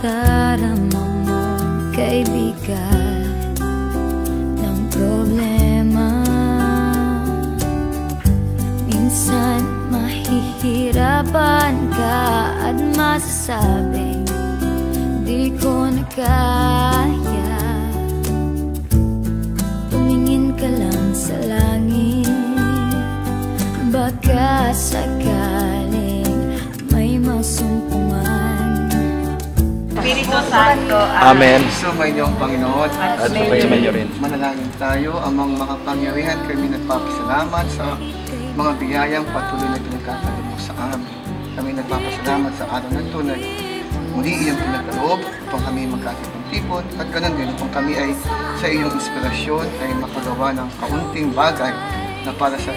nadarama mo kay bigat ng problema. Minsan mahihirapan ka at masasabing di ko na kaya. Tumingin ka lang sa langit, baka sakaling may masumpungan. Espiritu Santo. Amen. Sumayin ang Panginoon At sumayin niyo rin. Manalangin tayo. Amang makapangyarihan, kami nagpapasalamat sa mga biyayang patuloy na pinagkakaloob mo sa amin. Kami nagpapasalamat sa araw na ito na muli iyong pinagkaloob upang kami magkatipon-tipon at ganun din upang kami ay sa iyong inspirasyon ay makagawa ng kaunting bagay na para sa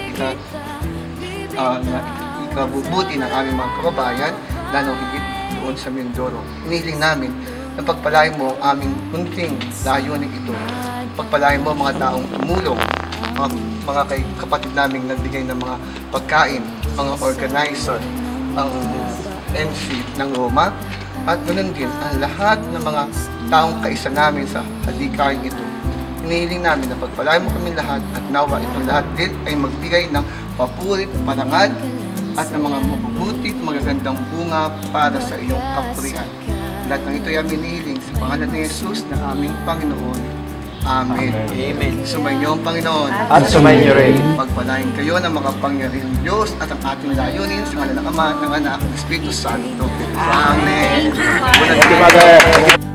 ikabubuti ng aming mga kababayan, lalo higit doon sa Mindoro. Hinihiling namin na pagpalain mo ang aming kunting layunin ito. Pagpalain mo mga taong tumulong, mga kapatid naming nagbigay ng mga pagkain, mga organizer, ang MC ng Roma, at ganoon din ang lahat ng mga taong kaisa namin sa adhikaring ito. Hinihiling namin na pagpalain mo kami lahat at nawa itong lahat din ay magbigay ng papurit, parangal at ng mga mabubuti at magagandang bunga para sa iyong kapurihan. Lahat ng ito ay aming hinihiling sa pangalan ni Jesus na aming Panginoon. Amen. Amen. Sumayin niyo ang Panginoon. At sumayin niyo rin. Pagpalain kayo ng mga pangyarihang Diyos at ang ating layunin sa ngalan ng Ama, ng Anak, ng Espiritu Santo. Amen. Happy Mother!